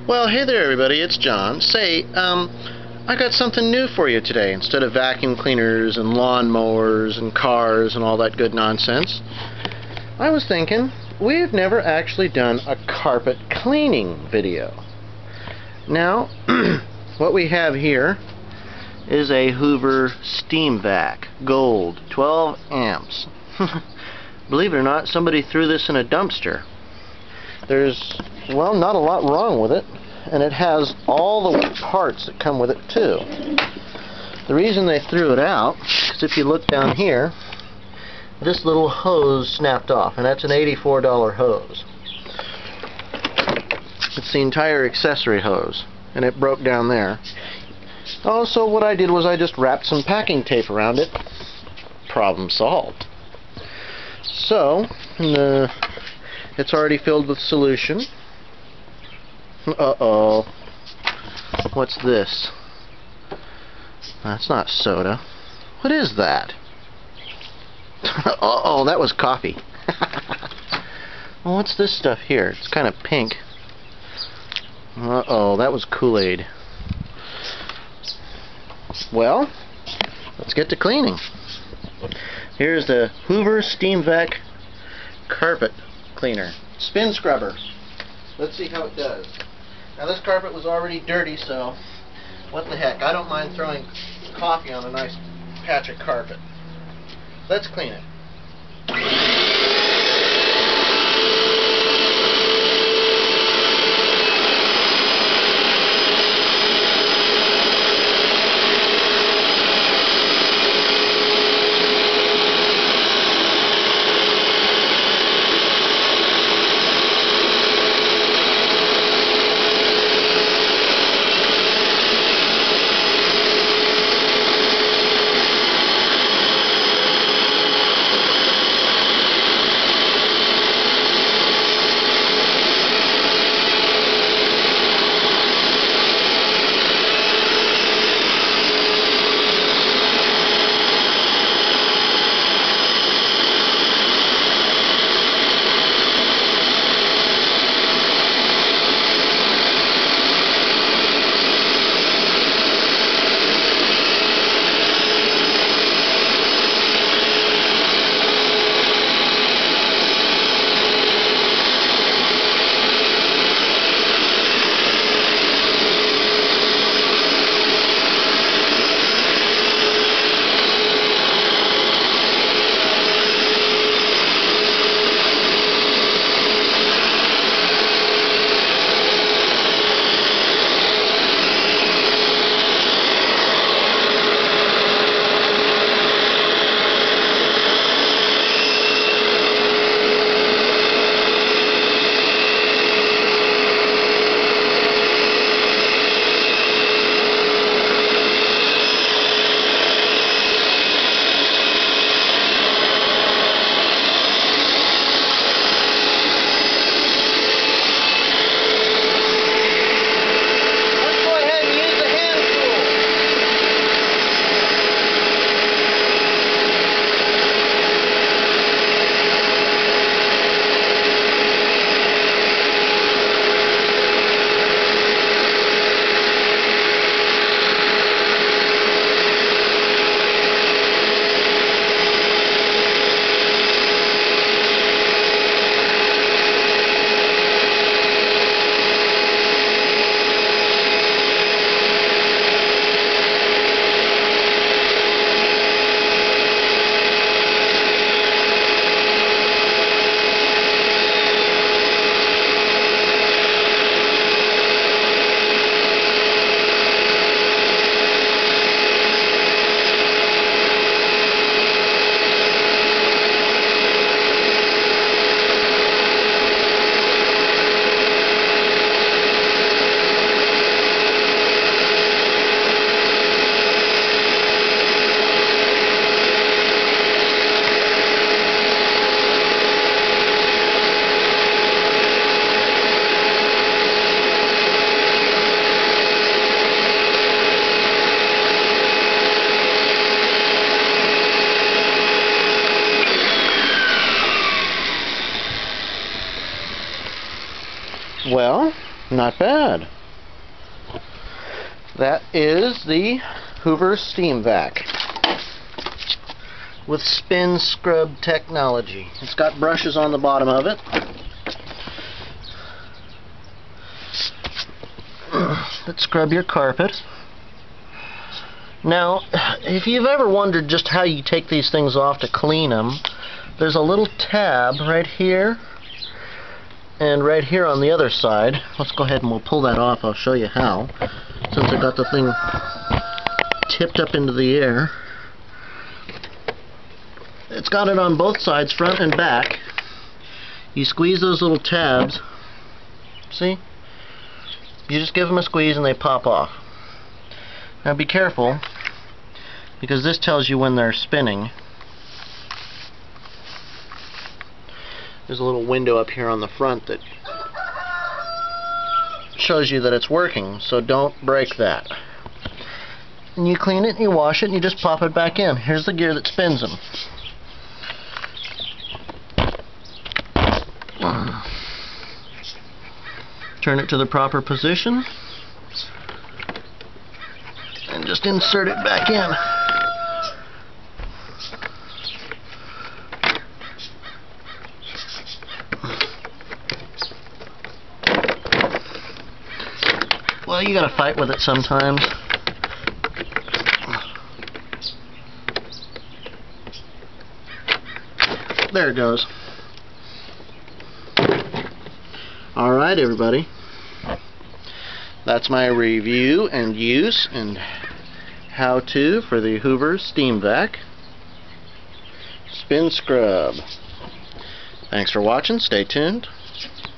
Well, hey there everybody, it's John. Say, I got something new for you today. Instead of vacuum cleaners and lawnmowers and cars and all that good nonsense, I was thinking, we've never actually done a carpet cleaning video. Now, what we have here is a Hoover SteamVac Gold, 12 amps. Believe it or not, somebody threw this in a dumpster. There's, well, not a lot wrong with it, and it has all the parts that come with it too. The reason they threw it out is if you look down here, this little hose snapped off, and that's an $84 hose. It's the entire accessory hose, and it broke down there. Also, what I did was I just wrapped some packing tape around it. Problem solved. So, it's already filled with solution. Uh-oh. What's this? That's not soda. What is that? Uh-oh, that was coffee. Well, what's this stuff here? It's kind of pink. Uh-oh, that was Kool-Aid. Well, let's get to cleaning. Here's the Hoover SteamVac carpet cleaner. Spin scrubber. Let's see how it does. Now this carpet was already dirty, so what the heck. I don't mind throwing coffee on a nice patch of carpet. Let's clean it. Well, not bad. That is the Hoover SteamVac with spin scrub technology. It's got brushes on the bottom of it that scrub your carpet. Now, if you've ever wondered just how you take these things off to clean them, there's a little tab right here and right here on the other side. Let's go ahead and we'll pull that off. I'll show you how, since I got the thing tipped up into the air. It's got it on both sides, front and back. You squeeze those little tabs. See? You just give them a squeeze and they pop off. Now be careful, because this tells you when they're spinning. There's a little window up here on the front that shows you that it's working, so don't break that. And you clean it and you wash it and you just pop it back in. Here's the gear that spins them. Turn it to the proper position and just insert it back in. Well, you gotta fight with it sometimes. There it goes. Alright, everybody. That's my review and use and how-to for the Hoover SteamVac Spin Scrub. Thanks for watching. Stay tuned.